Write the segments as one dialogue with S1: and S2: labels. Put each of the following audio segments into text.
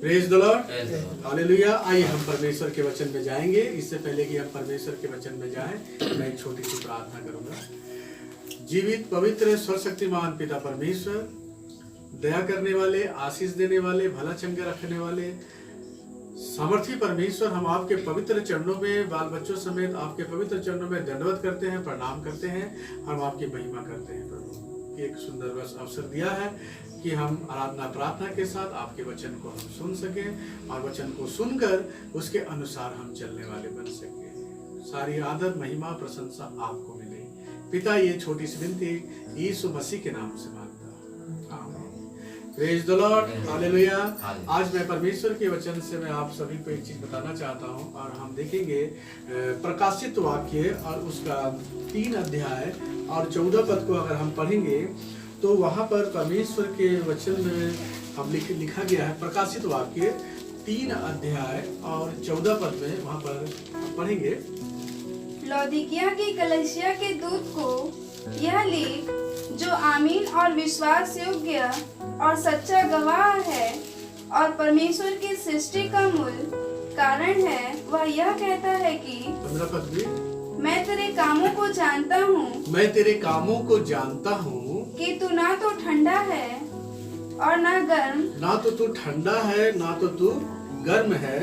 S1: Praise the Lord, hallelujah. आइए हम परमेश्वर के वचन में जाएंगे। इससे पहले कि हम परमेश्वर के वचन में जाएं, मैं एक छोटी सी प्रार्थना करूंगा। जीवित पवित्र सर्वशक्तिमान पिता परमेश्वर, दया करने वाले, आशीष देने वाले, भला चंगा रखने वाले सामर्थी परमेश्वर, हम आपके पवित्र चरणों में बाल बच्चों समेत आपके पवित्र चरणों में दंडवत करते हैं, प्रणाम करते हैं, हम आपकी महिमा करते हैं। प्रभु एक सुंदर बस अवसर दिया है कि हम आराधना प्रार्थना के साथ आपके वचन को हम सुन सकें और वचन को सुनकर उसके अनुसार हम चलने वाले बन सकें। सारी आदर महिमा प्रशंसा आपको मिले। पिता, ये छोटी सी विनती यीशु मसीह के नाम से मांगता हूं, आमीन। Praise the Lord, hallelujah. आज मैं परमेश्वर के वचन से मैं आप सभी को एक चीज बताना चाहता हूं और हम देखेंगे प्रकाशित वाक्य और उसका 3 अध्याय और 14 पद को अगर हम पढ़ेंगे तो वहां पर परमेश्वर के वचन में हम लिखा गया है। प्रकाशित वाक्य 3 अध्याय और 14 पद में वहां पर हम पढ़ेंगे।
S2: लौदीकिया की कलीसिया के दूत को यह लिख, जो आमीन और विश्वास योग्य और सच्चा गवाह है और परमेश्वर की सृष्टि का मूल कारण है, वह यह कहता है कि
S1: 15 पद में,
S2: मैं तेरे कामों को जानता हूँ,
S1: मैं तेरे कामों को जानता हूँ
S2: कि तू ना तो ठंडा है और ना गर्म,
S1: ना तो तू ठंडा है ना तो तू गर्म है।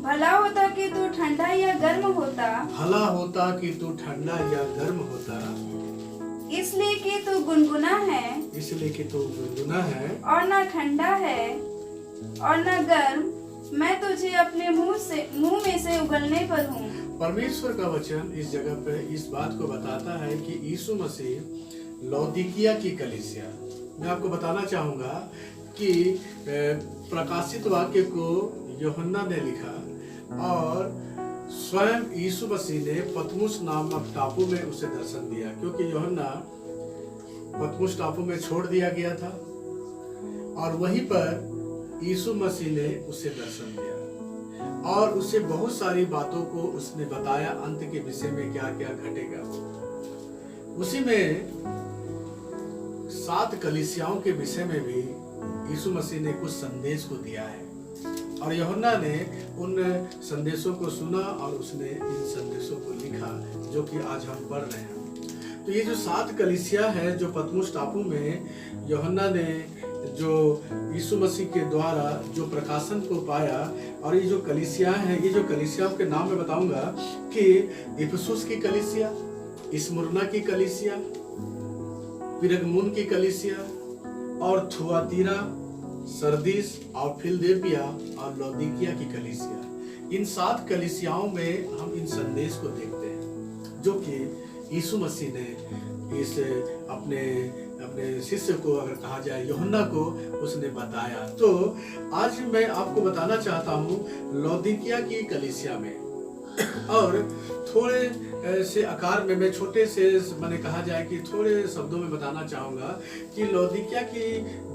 S2: भला होता कि तू ठंडा या गर्म होता,
S1: भला होता कि तू ठंडा या गर्म होता,
S2: इसलिए कि तू गुनगुना है,
S1: इसलिए कि तू गुनगुना है
S2: और ना ठंडा है और ना गर्म, मैं तुझे अपने मुंह में से उगलने पर हूँ।
S1: परमेश्वर का वचन इस जगह पे इस बात को बताता है कि यीशु मसीह लौदीकिया की कलीसिया, मैं आपको बताना चाहूंगा कि प्रकाशित वाक्य को यूहन्ना ने लिखा और स्वयं यीशु मसीह ने पतमुस नामक टापू में उसे दर्शन दिया, क्योंकि यूहन्ना पतमुस टापू में छोड़ दिया गया था और वहीं पर यीशु मसीह ने उसे दर्शन दिया और उसे बहुत सारी बातों को उसने बताया, अंत के विषय में क्या क्या घटेगा। उसी में 7 कलीसियाओं के विषय में भी यीशु मसीह ने कुछ संदेश को दिया है और यूहन्ना ने उन संदेशों को सुना और उसने इन संदेशों को लिखा, जो कि आज हम पढ़ रहे हैं। तो ये जो 7 कलीसिया है जो पतमुस टापू में यूहन्ना ने जो यीशु मसीह के द्वारा जो प्रकाशन को पाया, और ये जो कलीसिया है, ये जो कलीसियाओं के नाम मैं बताऊंगा कि इफिसुस की कलीसिया, स्मुरना की कलीसिया, पिरगमुन की कलीसिया और थुआतीरा, सरदीस और फिलदेल्फिया और लौदीकिया की कलीसिया। इन 7 कलीसियाओं में हम इन संदेश को देखते हैं जो कि यीशु मसीह ने इस अपने शिष्य को, अगर कहा जाए यूहन्ना को, उसने बताया। तो आज मैं आपको बताना चाहता हूँ लौदीकिया की कलीसिया में, और थोड़े से आकार में मैं छोटे से मैंने कहा जाए कि थोड़े शब्दों में बताना चाहूंगा कि लौदीकिया की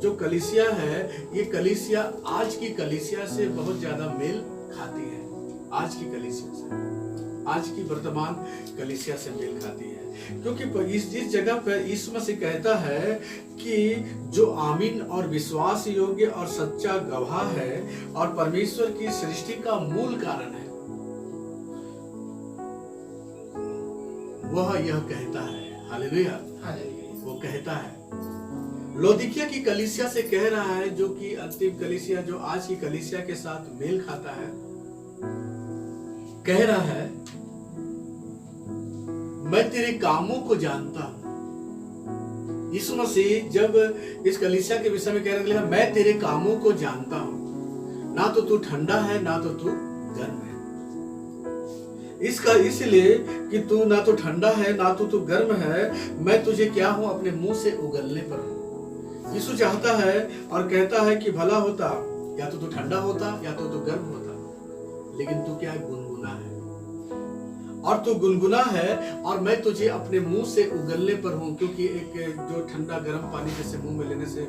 S1: जो कलीसिया है, ये कलीसिया आज की कलीसिया से बहुत ज्यादा मेल खाती है। आज की कलीसिया से, आज की वर्तमान कलीसिया से मेल खाती है, क्योंकि इस जगह पर यीशु मसीह कहता है कि जो आमीन और विश्वास योग्य और सच्चा गवाह है और परमेश्वर की सृष्टि का मूल कारण है, वह यह कहता है। हालेलुया, वो कहता है लौदीकिया की कलीसिया से कह रहा है, जो कि अंतिम कलीसिया जो आज की कलीसिया के साथ मेल खाता है, कह रहा है मैं तेरे कामों को जानता हूं। यीशु मसीह जब इस कलीसिया के विषय में कह रहा है मैं तेरे कामों को जानता हूं, ना तो तू ठंडा है ना तो तू गर्म है। इसका इसलिए कि तू ना तो ठंडा है ना तो तू गर्म है, मैं तुझे क्या हूं, अपने मुंह से उगलने पर हूं। यीशु चाहता है और कहता है कि भला होता या तो तू ठंडा होता या तो तू गर्म होता, लेकिन तू क्या है, गुनगुना है, और तू गुनगुना है और मैं तुझे अपने मुंह से उगलने पर हूं। क्योंकि एक जो ठंडा गर्म पानी जैसे मुंह में लेने से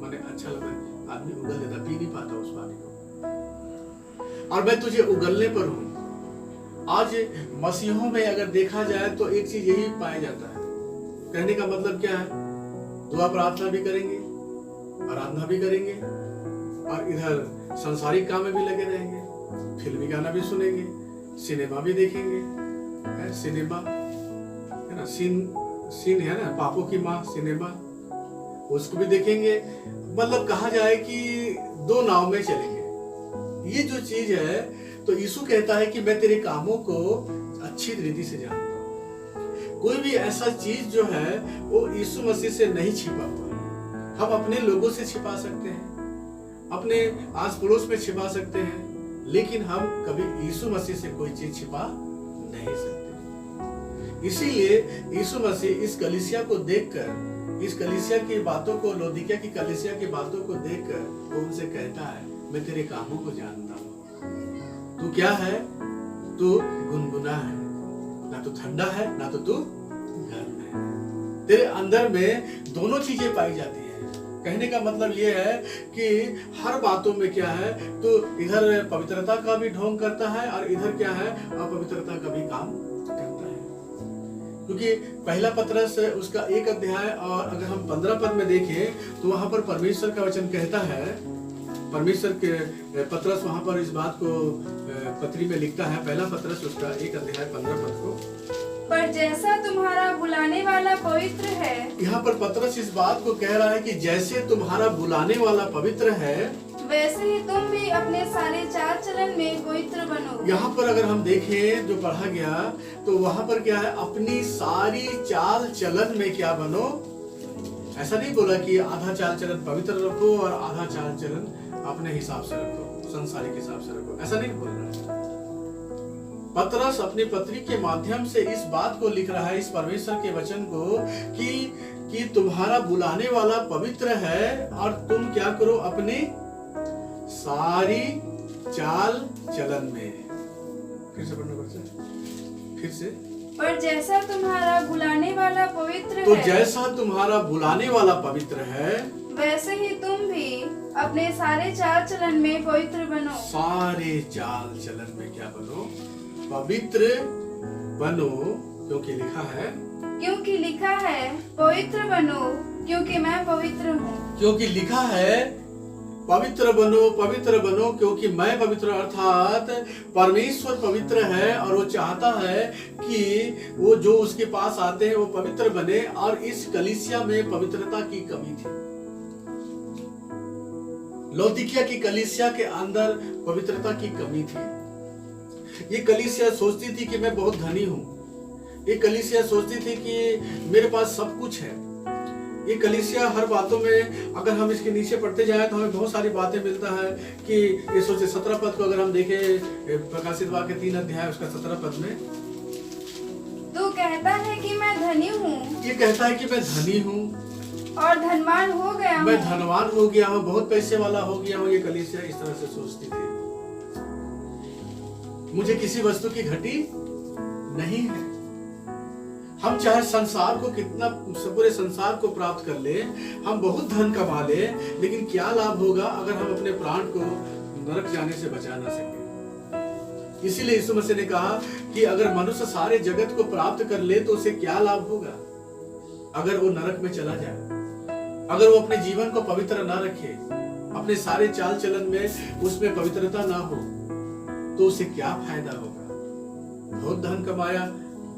S1: माने अच्छा लगता, आदमी उगल लेता, पी नहीं पाता उस पानी को, और मैं तुझे उगलने पर हूं। आज मसीहों में अगर देखा जाए तो एक चीज यही पाया जाता है, कहने का मतलब क्या है, दुआ प्रार्थना भी करेंगे, आराधना भी करेंगे, और इधर संसारिक काम में भी लगे रहेंगे, फिल्मी गाना भी सुनेंगे, सिनेमा भी देखेंगे, सिनेमा है ना, सीन है ना, पापों की माँ सिनेमा, उसको भी देखेंगे। मतलब कहा जाए कि दो नाव में चलेंगे। ये जो चीज है, तो यीशु कहता है कि मैं तेरे कामों को अच्छी रीति से जानता हूँ। कोई भी ऐसा चीज जो है वो यीशु मसीह से नहीं छिपा हुआ। हम अपने लोगों से छिपा सकते हैं, अपने आस पड़ोस में छिपा सकते हैं, लेकिन हम कभी यीशु मसीह से कोई चीज छिपा नहीं सकते। इसीलिए यीशु मसीह इस कलीसिया को देखकर, इस कलीसिया की बातों को, लौदीकिया की कलीसिया की बातों को देखकर वो उनसे कहता है, मैं तेरे कामों को जानता हूँ। तू क्या है? तू गुनगुना है, ना तो ठंडा है ना तो तू गर्म है। तेरे अंदर में दोनों चीजें पाई जाती है। कहने का मतलब ये है कि हर बातों में क्या है, तो इधर पवित्रता का भी ढोंग करता है और इधर क्या है, अपवित्रता का भी काम करता है। क्योंकि पहला पत्रस उसका 1 अध्याय, और अगर हम 15 पद में देखें तो वहां पर परमेश्वर का वचन कहता है, परमेश्वर के पत्रस वहां पर इस बात को पत्री में लिखता है, पहला पत्रस उसका 1 अध्याय 15 पद को,
S2: पर जैसा तुम्हारा बुलाने वाला पवित्र है। यहाँ
S1: पर पत्रस इस बात को कह रहा है कि जैसे तुम्हारा बुलाने वाला पवित्र है,
S2: वैसे ही तुम भी अपने सारे चाल चलन में पवित्र बनो।
S1: यहाँ पर अगर हम देखें जो पढ़ा गया, तो वहाँ पर क्या है, अपनी सारी चाल चलन में क्या बनो। ऐसा नहीं बोला कि आधा चाल चलन पवित्र रखो और आधा चाल चलन अपने हिसाब से रखो, संसारिक हिसाब से रखो, ऐसा नहीं बोल रहा है। पतरस अपनी पत्री के माध्यम से इस बात को लिख रहा है, इस परमेश्वर के वचन को, कि तुम्हारा बुलाने वाला पवित्र है और तुम क्या करो, अपने सारी चाल चलन में। फिर से पढ़ना पड़ता है, फिर से।
S2: पर जैसा तुम्हारा बुलाने वाला पवित्र
S1: तो
S2: है,
S1: जैसा तुम्हारा बुलाने वाला पवित्र है,
S2: वैसे ही तुम भी अपने सारे चाल चलन में पवित्र बनो।
S1: सारे चाल चलन में क्या बनो, पवित्र बनो, क्योंकि लिखा है पवित्र बनो क्योंकि मैं पवित्र हूँ। क्योंकि लिखा है पवित्र बनो क्योंकि मैं पवित्र, अर्थात परमेश्वर पवित्र है और वो चाहता है कि वो जो उसके पास आते हैं वो पवित्र बने, और इस कलीसिया में पवित्रता की कमी थी। लौदीकिया की कलीसिया के अंदर पवित्रता की कमी थी। ये कलीसिया सोचती थी कि मैं बहुत धनी हूँ। ये कलीसिया सोचती थी कि मेरे पास सब कुछ है। ये कलीसिया हर बातों में, अगर हम इसके नीचे पढ़ते जाएं तो हमें बहुत सारी बातें मिलता है कि ये सोचे 17 पद को अगर हम देखें, प्रकाशित वाक्य 3 अध्याय उसका 17 पद में,
S2: तू कहता है कि मैं धनी हूँ।
S1: ये कहता है कि मैं धनी हूँ
S2: और धनवान हो गया हूँ।
S1: मैं धनवान हो गया हूँ, बहुत पैसे वाला हो गया हूँ। ये कलीसिया इस तरह से सोचती थी। मुझे किसी वस्तु की घटी नहीं है। हम चाहे संसार को कितना, पूरे संसार को प्राप्त कर ले, हम बहुत धन कमा ले, लेकिन क्या लाभ होगा अगर हम अपने प्राण को नरक जाने से बचा ना सके। इसीलिए यीशु मसीह ने कहा कि अगर मनुष्य सारे जगत को प्राप्त कर ले तो उसे क्या लाभ होगा अगर वो नरक में चला जाए, अगर वो अपने जीवन को पवित्र ना रखे, अपने सारे चाल चलन में उसमें पवित्रता ना हो, तो उसे क्या फायदा होगा। बहुत धन कमाया,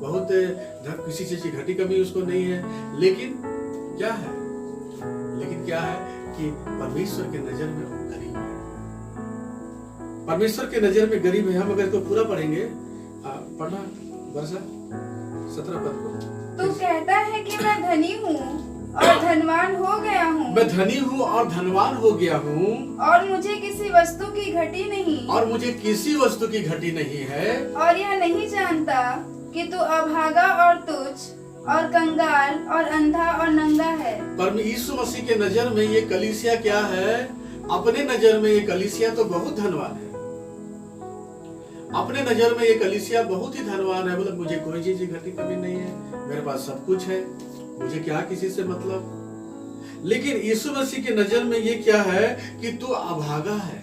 S1: बहुत धन, किसी चीज की घटी कमी उसको नहीं है, लेकिन क्या है कि परमेश्वर के नजर में वो गरीब है। परमेश्वर के नजर में गरीब है। हम अगर इसको पूरा पढ़ेंगे, पढ़ना वर्षा 17 पद को।
S2: तू कहता है कि मैं धनी हूँ और धनवान हो गया हूँ।
S1: मैं धनी हूँ और धनवान हो गया हूँ,
S2: और मुझे किसी वस्तु की घटी नहीं।
S1: और मुझे किसी वस्तु की घटी नहीं है।
S2: और यह नहीं जानता कि तू अभागा और तुच्छ और कंगाल और अंधा और नंगा है। पर
S1: यीशु मसीह के नजर में ये कलीसिया क्या है? अपने नजर में ये कलीसिया तो बहुत धनवान है। अपने नजर में ये कलीसिया बहुत ही धनवान है। मतलब मुझे कोई चीज की घटी कमी नहीं है, मेरे पास सब कुछ है, मुझे क्या किसी से मतलब। लेकिन यीशु मसीह के नजर में ये क्या है कि तू अभागा है,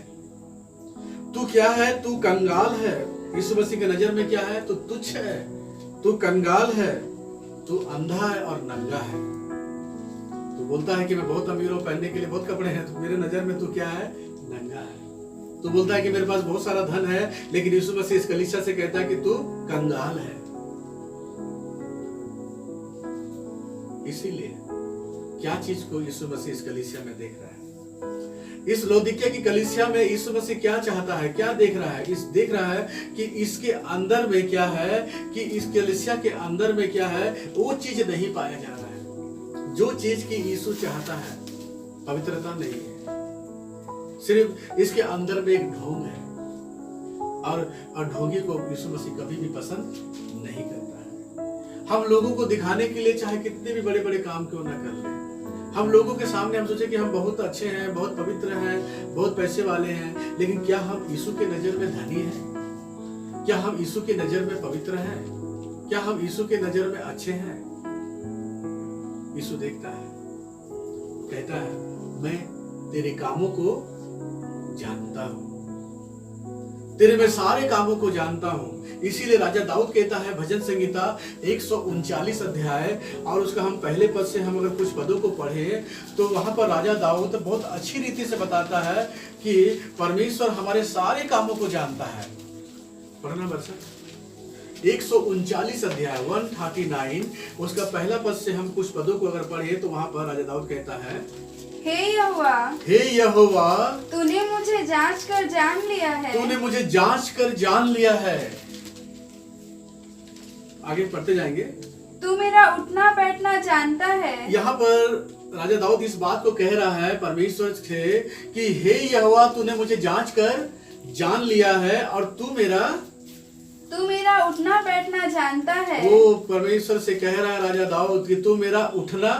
S1: तू क्या है, तू कंगाल है। यीशु मसीह के नजर में क्या है? तू तुच्छ है, तू कंगाल है, तू अंधा है और नंगा है। तू बोलता है कि मैं बहुत अमीर हूं, पहनने के लिए बहुत कपड़े हैं, तो मेरे नजर में तू क्या है? नंगा है। तू बोलता है कि मेरे पास बहुत सारा धन है, लेकिन यीशु मसीह इस कलीसिया से कहता है कि तू कंगाल है। इसीलिए क्या चीज को यीशु मसीह इस कलीसिया में देख रहा है? इस लौदीकिया की कलीसिया में यीशु मसीह क्या चाहता है, क्या देख रहा है? देख रहा है कि इसके अंदर में क्या है, कि इस कलीसिया के अंदर में क्या है, वो चीज नहीं पाया जा रहा है जो चीज की यीशु चाहता है। पवित्रता नहीं है, सिर्फ इसके अंदर में एक ढोंग है, और ढोंगी को यीशु मसीह कभी भी पसंद नहीं करता है। हम लोगों को दिखाने के लिए चाहे कितने भी बड़े बड़े काम क्यों ना कर ले, हम लोगों के सामने हम सोचे कि हम बहुत अच्छे हैं, बहुत पवित्र हैं, बहुत पैसे वाले हैं, लेकिन क्या हम यीशु के नजर में धनी हैं? क्या हम यीशु के नजर में पवित्र हैं? क्या हम यीशु के नजर में अच्छे हैं? यीशु देखता है, कहता है मैं तेरे कामों को जानता हूं, तेरे मैं सारे कामों को जानता हूं। इसीलिए राजा दाऊद कहता है भजन संहिता 139 अध्याय और उसका हम पहले पद से हम अगर कुछ पदों को पढ़े तो वहां पर राजा दाऊद बहुत अच्छी रीति से बताता है कि परमेश्वर हमारे सारे कामों को जानता है। पढ़ना वर्षा 139 अध्याय 139 उसका पहला पद से हम कुछ पदों को अगर पढ़े तो वहां पर राजा दाऊद कहता है, हे यहोवा
S2: तूने मुझे जांच कर जान लिया है,
S1: तूने मुझे जांच कर जान लिया है। आगे पढ़ते जाएंगे।
S2: तू मेरा उठना बैठना जानता है।
S1: यहाँ पर राजा दाऊद इस बात को कह रहा है परमेश्वर से कि हे यहोवा तूने मुझे जांच कर जान लिया है और तू मेरा
S2: उठना बैठना जानता है।
S1: वो परमेश्वर से कह रहा है राजा दाऊद कि तू मेरा उठना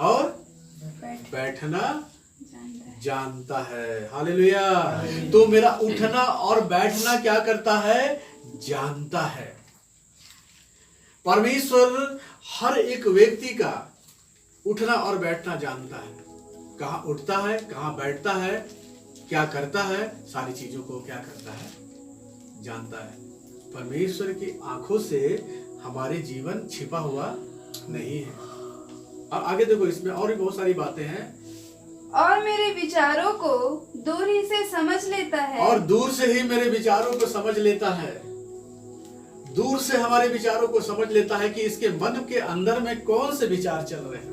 S1: और बैठना जानता है। हालेलुया। तू मेरा उठना और बैठना क्या करता है? जानता है। परमेश्वर हर एक व्यक्ति का उठना और बैठना जानता है, कहाँ उठता है, कहाँ बैठता है, क्या करता है, सारी चीजों को क्या करता है जानता है। परमेश्वर की आंखों से हमारे जीवन छिपा हुआ नहीं है। और आगे देखो इसमें और भी बहुत सारी बातें हैं।
S2: और मेरे विचारों को दूर ही से समझ लेता है।
S1: और दूर से ही मेरे विचारों को समझ लेता है। दूर से हमारे विचारों को समझ लेता है कि इसके मन के अंदर में कौन से विचार चल रहे हैं।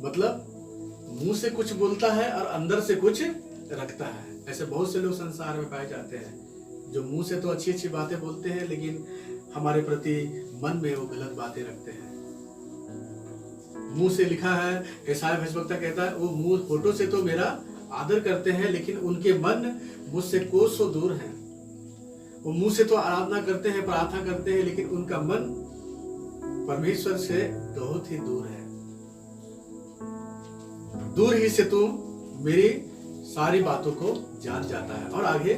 S1: मतलब मुंह से कुछ बोलता है और अंदर से कुछ रखता है। ऐसे बहुत से लोग संसार में पाए जाते हैं जो मुंह से तो अच्छी अच्छी बातें बोलते हैं लेकिन हमारे प्रति मन में वो गलत बातें रखते हैं। मुंह से लिखा है, यशायाह भविष्यवक्ता कहता है वो मुंह होठों से तो मेरा आदर करते हैं लेकिन उनके मन मुझसे कोसों दूर हैं। वो मुंह से तो आराधना करते हैं, प्रार्थना करते हैं, लेकिन उनका मन परमेश्वर से बहुत ही दूर है। दूर ही से तू मेरी सारी बातों को जान जाता है। और आगे,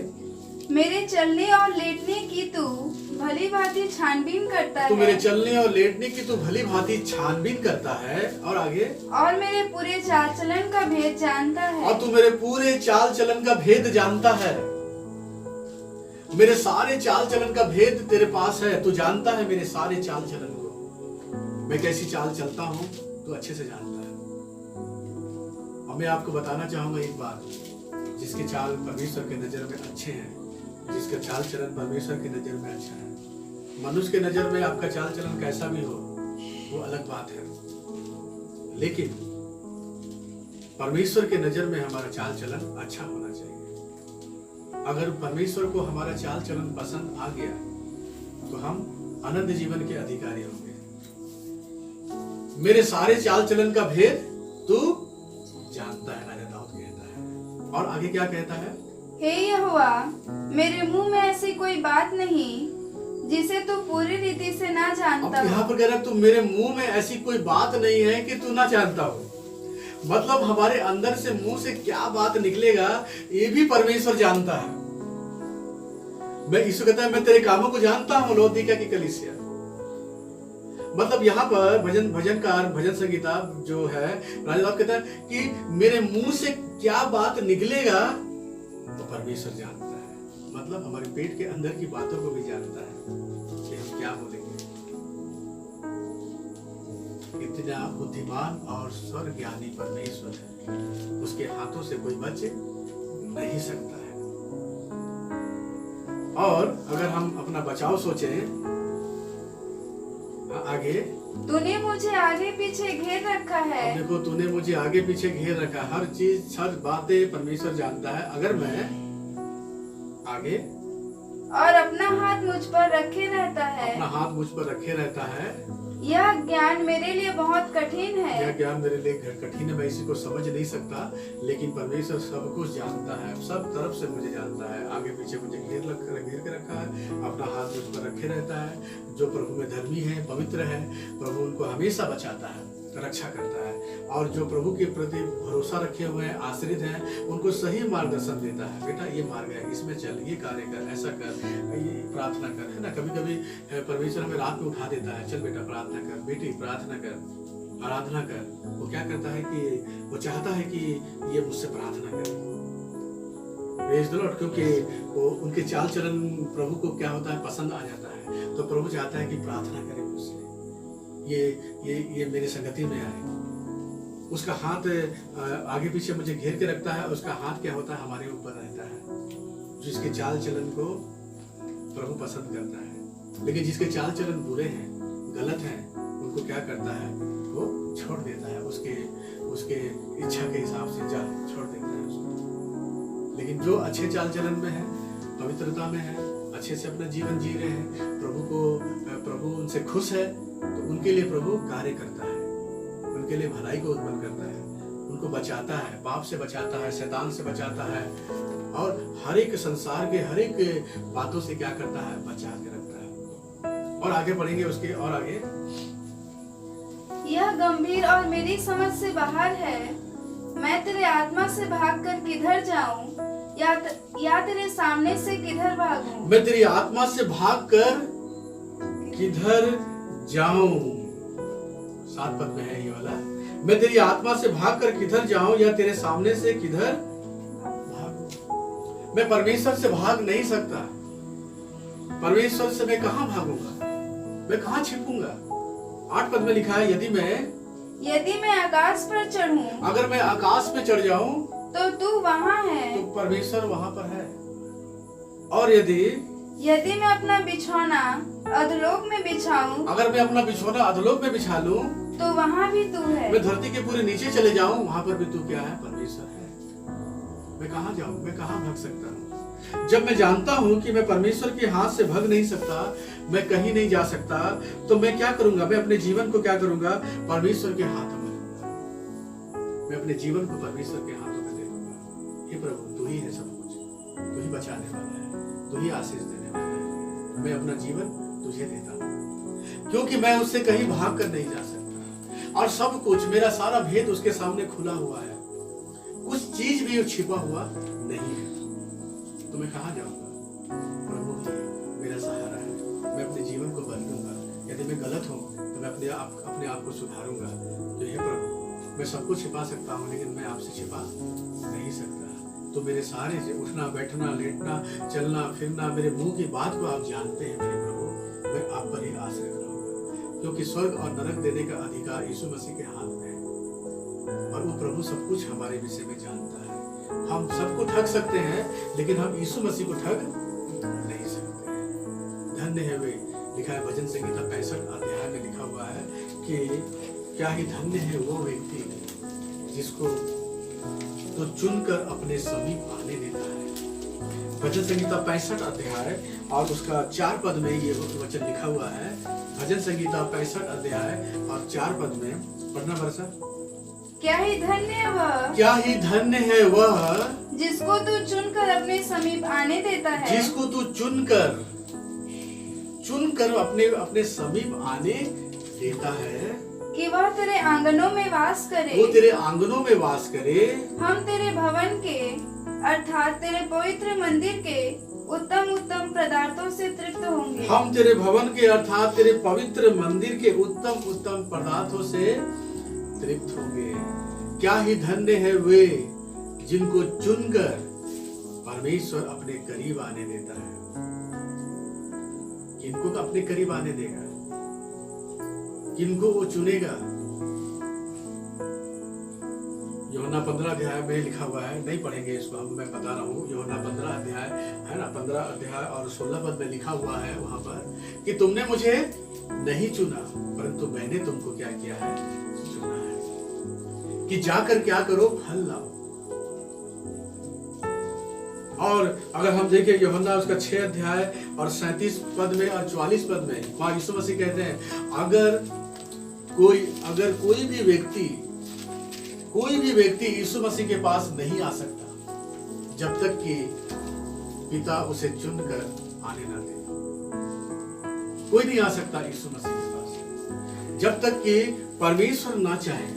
S2: मेरे चलने और लेटने की तू भली भांति छानबीन करता है।
S1: तू मेरे चलने और लेटने की तू भली भांति छानबीन करता है। और आगे,
S2: और मेरे पूरे चाल चलन का भेद जानता है।
S1: और तू मेरे पूरे चाल चलन का भेद जानता है। मेरे सारे चाल चलन का भेद तेरे पास है। तू जानता है मेरे सारे चाल चलन को। मैं कैसी चाल चलता हूँ तू अच्छे से जानता है। और मैं आपको बताना चाहूंगा एक बात, जिसके चाल परमेश्वर के नजर में अच्छे हैं, जिसका चाल चलन परमेश्वर की नजर में अच्छा है। मनुष्य के नजर में आपका चाल चलन कैसा भी हो वो अलग बात है, लेकिन परमेश्वर के नजर में हमारा चाल चलन अच्छा होना चाहिए। अगर परमेश्वर को हमारा चाल चलन पसंद आ गया तो हम अनंत जीवन के अधिकारी होंगे। मेरे सारे चाल चलन का भेद तू जानता है, राजा दाऊद कहता है। और आगे क्या कहता है?
S2: हे यहोवा, मेरे मुंह में ऐसी कोई बात नहीं जिसे तू पूरी रीति से ना जानता।
S1: अब यहाँ पर कह रहा है तू मेरे मुंह में ऐसी कोई बात नहीं है कि तू ना जानता हो। मतलब हमारे अंदर से मुंह से क्या बात निकलेगा ये भी परमेश्वर जानता है। मैं यीशु कहता है मैं तेरे कामों को जानता हूँ, लौदीकिया की कलीसिया। मतलब यहाँ पर भजन संगीता जो है राजा दाऊद कहता है कि मेरे मुंह से क्या बात निकलेगा तो परमेश्वर जानता है। मतलब हमारे पेट के अंदर की बातों को भी जानता है कि हम क्या बोलेंगे। इतना बुद्धिमान और स्वर्गज्ञानी परमेश्वर है, उसके हाथों से कोई बच नहीं सकता है। और अगर हम अपना बचाव सोचें, आगे
S2: तूने मुझे आगे पीछे घेर रखा है।
S1: देखो, तूने मुझे आगे पीछे घेर रखा है। हर चीज, हर बातें परमेश्वर जानता है। अगर मैं आगे
S2: और अपना हाथ मुझ पर रखे रहता है।
S1: अपना हाथ मुझ पर रखे रहता है।
S2: यह ज्ञान मेरे लिए बहुत कठिन है।
S1: यह ज्ञान मेरे लिए कठिन है, मैं इसी को समझ नहीं सकता। लेकिन परमेश्वर सब कुछ जानता है, सब तरफ से मुझे जानता है। आगे पीछे मुझे घेर के रखा है, अपना हाथ मुझ पर रखे रहता है। जो प्रभु में धर्मी है, पवित्र है, प्रभु उनको हमेशा बचाता है, रक्षा करता है। और जो प्रभु के प्रति भरोसा रखे हुए हैं, आश्रित हैं, उनको सही मार्गदर्शन देता है। बेटा, ये मार्ग है, इसमें चल, ये कार्य कर, ऐसा कर, ये प्रार्थना कर, है ना। कभी कभी परमेश्वर हमें रात में उठा देता है, चल बेटा प्रार्थना कर, बेटी प्रार्थना कर, आराधना कर। वो क्या करता है कि वो चाहता है कि ये मुझसे प्रार्थना कर। Praise the Lord. क्योंकि वो उनके चाल चलन प्रभु को क्या होता है, पसंद आ जाता है। तो प्रभु चाहता है कि प्रार्थना करे मुझसे, ये मेरे संगति में आए। उसका हाथ आगे पीछे मुझे घेर के रखता है। उसका हाथ क्या होता है, हमारे ऊपर रहता है। जिसके चाल चलन को प्रभु पसंद करता है। लेकिन जिसके चाल चलन बुरे हैं, गलत हैं, उनको क्या करता है, वो छोड़ देता है। उसके इच्छा के हिसाब से छोड़ देता है उसको। लेकिन जो अच्छे चाल चलन में है, पवित्रता में है, अच्छे से अपना जीवन जी रहे हैं, प्रभु उनसे खुश है, तो उनके लिए प्रभु कार्य करता है। उनके लिए भलाई को उत्पन्न करता है, उनको बचाता है, पाप से बचाता है, शैतान से बचाता है, और हर एक संसार के हर एक बातों से क्या करता है, बचा के रखता है। और आगे बढ़ेंगे उसके, और आगे,
S2: यह गंभीर और मेरी समझ से बाहर है। मैं तेरे आत्मा से भागकर किधर जाऊं, या तेरे सामने से किधर भागूं।
S1: मैं तेरी आत्मा से भागकर किधर जाऊं। 7 पद में है ये वाला। मैं तेरी आत्मा से भागकर किधर जाऊं, या तेरे सामने से किधर भागूं। मैं परमेश्वर से भाग नहीं सकता। परमेश्वर से मैं कहां भागूंगा, मैं कहां छिपूंगा। 8 पद में लिखा है, यदि मैं
S2: आकाश पर चढ़ूं,
S1: अगर मैं आकाश में चढ़ जाऊं,
S2: तो तू वहां है,
S1: तो परमेश्वर वहां पर है। और यदि
S2: मैं अपना बिछौना अधोलोक में बिछाऊं,
S1: अगर मैं अपना बिछौना अधोलोक में बिछा लूं,
S2: तो वहां भी तू है।
S1: मैं धरती के पूरे नीचे चले जाऊं, वहां पर भी तू क्या है, परमेश्वर है। मैं कहां जाऊं, मैं कहां भाग सकता हूं। जब मैं जानता हूं कि मैं परमेश्वर के हाथ से भाग नहीं सकता, मैं कहीं नहीं जा सकता, तो मैं क्या करूंगा, मैं अपने जीवन को क्या करूंगा, परमेश्वर के हाथों में दूंगा। मैं अपने जीवन को परमेश्वर के हाथों में दे दूंगा। हे प्रभु, तू ही है सब कुछ, तू ही बचाने वाला है, तू ही आशीष देने वाला है। मैं अपना जीवन तुझे देता हूं, क्योंकि मैं उससे कहीं भाग कर नहीं जा सकता। और सब कुछ, मेरा सारा भेद उसके सामने खुला हुआ है। कुछ चीज भी छिपा हुआ नहीं है। तो मैं कहां जाऊंगा, प्रभु ही मेरा सहारा है। मैं अपने जीवन को बदलूंगा। यदि मैं गलत हूं, तो मैं अपने आप को सुधारूंगा। तो हे प्रभु, मैं सब कुछ छिपा सकता हूं, लेकिन मैं आपसे छिपा नहीं सकता। तो मेरे सारे से उठना, बैठना, लेटना, चलना, फिरना, मेरे मुंह की बात को आप जानते हैं मेरे प्रभु। मैं आप पर ही आश्रित रहूंगा, क्योंकि स्वर्ग और नरक देने का अधिकार यीशु मसीह के हाथ में है। और वो प्रभु सब कुछ हमारे विषय में जानता है। हम सबको ठग सकते हैं, लेकिन हम यीशु मसीह को ठग नहीं सकते। धन्य है वे, लिखा है भजन संहिता 65 अध्याय में लिखा हुआ है कि क्या ही धन्य है वो व्यक्ति जिसको तो चुनकर अपने समीप आने देता है। भजन संहिता 65 अध्याय और उसका 4 पद में ये वचन लिखा हुआ है। भजन संहिता 65 अध्याय और 4 पद में पढ़ना वर्षा।
S2: क्या ही धन्य है वह,
S1: क्या ही धन्य है वह,
S2: जिसको तू चुनकर अपने समीप आने देता है।
S1: जिसको तू चुनकर अपने समीप आने देता है,
S2: कि वह तेरे आंगनों में वास करे।
S1: वो तेरे आंगनों में वास करे।
S2: हम तेरे भवन के अर्थात तेरे पवित्र मंदिर के उत्तम उत्तम पदार्थों से तृप्त होंगे।
S1: हम तेरे भवन के अर्थात तेरे पवित्र मंदिर के उत्तम उत्तम पदार्थों से तृप्त होंगे। क्या ही धन्य है वे जिनको चुनकर परमेश्वर अपने करीब आने देता है। किनको अपने करीब आने देगा, किनको वो चुनेगा। यूहन्ना 15 अध्याय में लिखा हुआ है, नहीं पढ़ेंगे इसको हम, मैं बता रहा हूँ। यूहन्ना 15 अध्याय है ना, 15 अध्याय और 16 पद में लिखा हुआ है वहां पर कि तुमने मुझे नहीं चुना परंतु मैंने तुमको क्या किया है, चुना है कि जाकर क्या करो, फल लाओ। और अगर हम देखें यूहन्ना उसका 6 अध्याय और 37 पद में और 44 पद में वहां यीशु मसीह कहते हैं, अगर कोई भी व्यक्ति यीशु मसीह के पास नहीं आ सकता जब तक कि पिता उसे चुनकर आने ना दे। कोई नहीं आ सकता यीशु मसीह के पास जब तक कि परमेश्वर ना चाहे।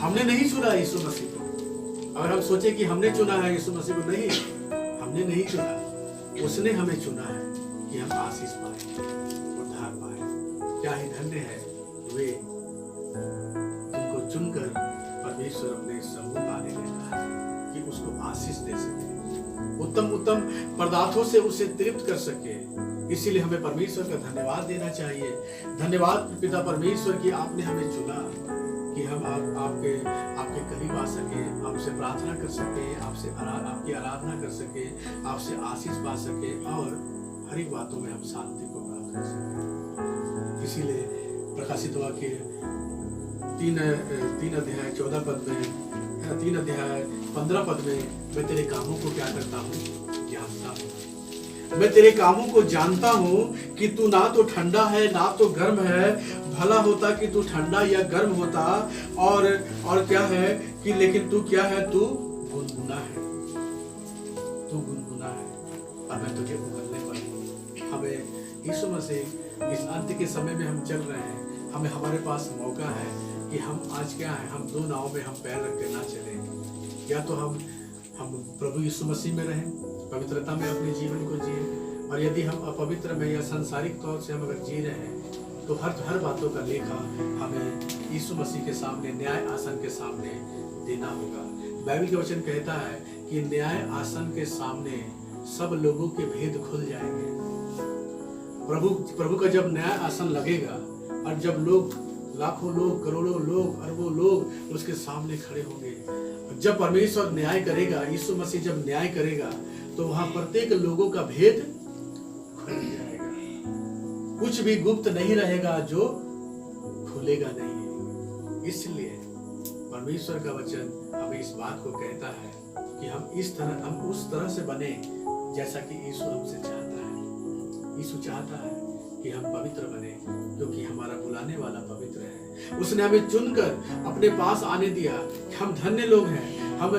S1: हमने नहीं चुना यीशु मसीह को। अगर हम सोचे कि हमने चुना है यीशु मसीह को, नहीं, हमने नहीं चुना, उसने हमें चुना है कि हम आशीष पाए, उद्धार पाए। क्या ही धन्य है वे जिनको चुनकर परमेश्वर अपने समूह में आने देता है कि उसको आशीष दे सके, उत्तम उत्तम पदार्थों से उसे तृप्त कर सके। इसीलिए हमें परमेश्वर का धन्यवाद देना चाहिए। धन्यवाद पिता परमेश्वर कि आपने हमें चुना कि हम आपके करीब आ सके, आपसे प्रार्थना कर सके, आपकी आराधना कर सके, आपसे आशीष पा सके और हर एक बातों में हम शांति को प्राप्त कर सके। इसीलिए प्रकाशित वाक्य 3 अध्याय 14 पद में, 3 अध्याय 15 पद में, मैं तेरे कामों को क्या करता हूँ, जानता हूँ। मैं तेरे कामों को जानता हूँ कि तू ना तो ठंडा है ना तो गर्म है। भला होता कि तू ठंडा या गर्म होता। और क्या है कि लेकिन तू क्या है, तू गुनगुना है, तू गुनगुना है और मैं तुझे उगलने पर हूँ। हमें यीशु मसीह इस अंत के समय में हम चल रहे हैं, हमारे पास मौका है कि हम आज क्या है, हम 2 नाव में हम पैर रख के ना चलें। या तो हम प्रभु यीशु मसीह में रहें, पवित्रता में अपने जीवन को जिए, और यदि हम अपवित्र में या सांसारिक तौर से हम अगर जी रहे हैं तो हर बातों का लेखा हमें यीशु मसीह के सामने, न्याय आसन के सामने देना होगा। बाइबल के वचन कहता है कि न्याय आसन के सामने सब लोगों के भेद खुल जाएंगे। प्रभु का जब न्याय आसन लगेगा और जब लोग, लाखों लोग, करोड़ों लोग, अरबों लोग उसके सामने खड़े होंगे, जब परमेश्वर न्याय करेगा, यीशु मसीह जब न्याय करेगा तो वहां प्रत्येक लोगों का भेद खुल जाएगा। कुछ भी गुप्त नहीं रहेगा जो खुलेगा नहीं। इसलिए परमेश्वर का वचन हमें इस बात को कहता है कि हम उस तरह से बने जैसा कि यीशु हमसे चाहता है। यीशु चाहता है कि हम पवित्र बने क्योंकि हमारा बुलाने वाला पवित्र है। उसने हमें चुनकर अपने पास आने दिया। हम धन्य लोग हैं। हम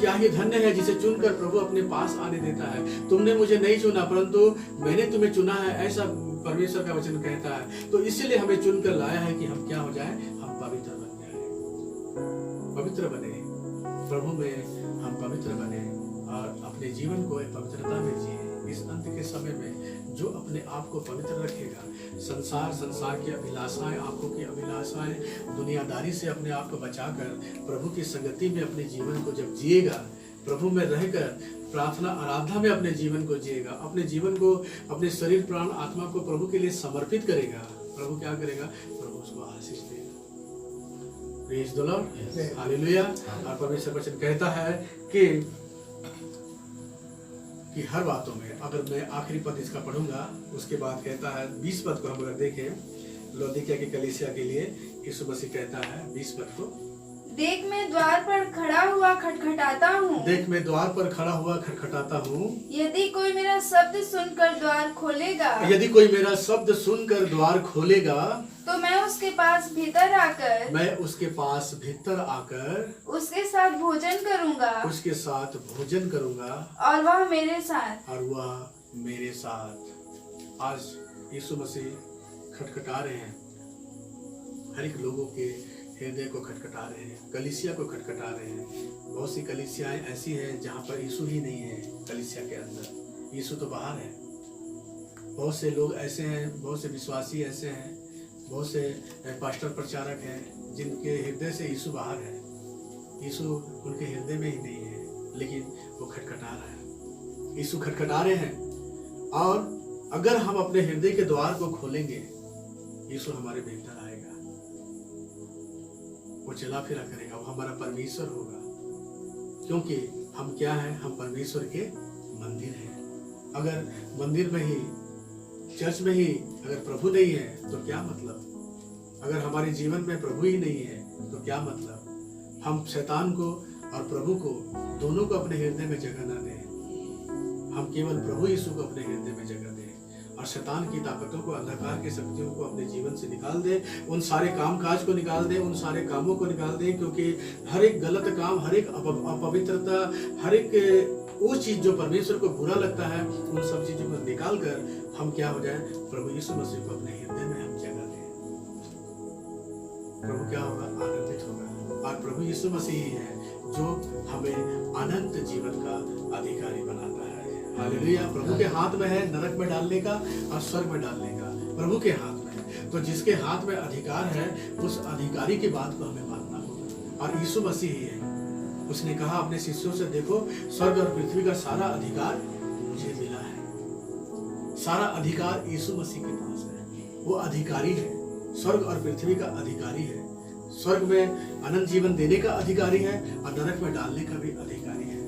S1: क्या ही धन्य है जिसे चुनकर प्रभु अपने पास आने देता है। तुमने मुझे नहीं चुना परंतु मैंने तुम्हें चुना है, ऐसा परमेश्वर का वचन कहता है। तो इसीलिए हमें चुनकर लाया है कि हम क्या हो जाए, हम पवित्र बन जाए, पवित्र बने, प्रभु में हम पवित्र बने और अपने जीवन को पवित्रता में जिए। इस अंत के समय में जो अपने आप को पवित्र रखेगा, संसार की अभिलाषाएं, आंखों की अभिलाषाएं, दुनियादारी से अपने आप को बचाकर प्रभु की संगति में अपने जीवन को जब जिएगा, प्रभु में रहकर प्रार्थना आराधना में अपने जीवन को जिएगा, अपने जीवन को, अपने शरीर प्राण आत्मा को प्रभु के लिए समर्पित करेगा, प्रभु क्या करेगा, प्रभु उसको आशीष देगा। Praise the Lord, hallelujah. और परमेश्वर वचन कहता है कि हर बातों में, अगर मैं आखिरी पद इसका पढ़ूंगा उसके बाद कहता है 20 पद को हम अगर देखें लौदीकिया की कलीसिया के लिए, यीशु मसीह कहता है 20 पद को,
S2: देख मैं द्वार पर खड़ा हुआ खटखटाता हूँ।
S1: देख मैं द्वार पर खड़ा हुआ खटखटाता हूँ।
S2: यदि कोई मेरा शब्द सुनकर द्वार खोलेगा,
S1: यदि कोई मेरा शब्द सुनकर द्वार खोलेगा
S2: तो मैं उसके पास भीतर आकर,
S1: मैं उसके पास भीतर आकर
S2: उसके साथ भोजन करूंगा,
S1: उसके साथ भोजन करूंगा
S2: और वह मेरे साथ,
S1: और वह मेरे साथ। आज यीशु मसीह खटखटा रहे हैं, हर एक लोगों के हृदय को खटखटा रहे हैं, कलीसिया को खटखटा रहे हैं। बहुत सी कलीसियाएं ऐसी हैं जहां पर यीशु ही नहीं है कलीसिया के अंदर, यीशु तो बाहर है। बहुत से लोग ऐसे हैं, बहुत से विश्वासी ऐसे हैं, बहुत से पास्टर प्रचारक हैं जिनके हृदय से यीशु बाहर है, यीशु उनके हृदय में ही नहीं है, लेकिन वो खटखटा रहा है, यीशु खटखटा रहे हैं। और अगर हम अपने हृदय के द्वार को खोलेंगे, यीशु हमारे भीतर आएगा, वो चला फिरा करेगा, वो हमारा परमेश्वर होगा। क्योंकि हम क्या हैं? हम परमेश्वर के मंदिर हैं। अगर मंदिर में ही, चर्च में ही अगर प्रभु नहीं है तो क्या मतलब? अगर हमारे जीवन में प्रभु ही नहीं है तो क्या मतलब? हम शैतान को और प्रभु को दोनों को अपने हृदय में जगह ना दें। हम केवल प्रभु यीशु को अपने हृदय में जगह दें और शैतान की ताकतों को, अंधकार की शक्तियों को अपने जीवन से निकाल दें। उन सारे कामकाज को निकाल दें, उन सारे कामों को निकाल दें, क्योंकि हर एक गलत काम, हर एक अपवित्रता, हर एक वो चीज जो परमेश्वर को बुरा लगता है, उन सब चीजों को निकाल कर हम क्या हो जाए? प्रभु यीशु मसीह को अपने हृदय में हम जगह दें। प्रभु क्या होगा? आनंदित होगा। और प्रभु यीशु मसीह ही है जो हमें अनंत जीवन का अधिकारी बनाता है। हालेलुया। प्रभु के हाथ में है नरक में डालने का और स्वर्ग में डालने का, प्रभु के हाथ में है। तो जिसके हाथ में अधिकार है, उस अधिकारी की बात को हमें मानना होगा, और यीशु मसीह ही है। उसने कहा अपने शिष्यों से, देखो स्वर्ग और पृथ्वी का सारा अधिकार मुझे मिला है। सारा अधिकार यीशु मसीह के पास है। वो अधिकारी है, स्वर्ग और पृथ्वी का अधिकारी है। स्वर्ग में अनंत जीवन देने का अधिकारी है और नरक में डालने का भी अधिकारी है।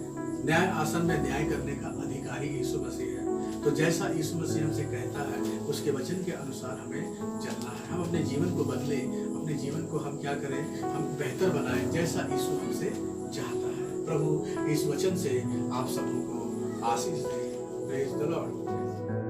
S1: न्याय आसन में न्याय करने का अधिकारी यीशु मसीह है। तो जैसा यीशु मसीह हमसे कहता है, उसके वचन के अनुसार हमें चलना है। हम अपने जीवन को बदलें, अपने जीवन को हम क्या करें? हम बेहतर बनाएं जैसा यीशु हमसे चाहता है। प्रभु इस वचन से आप सबको आशीष दे। Praise the Lord.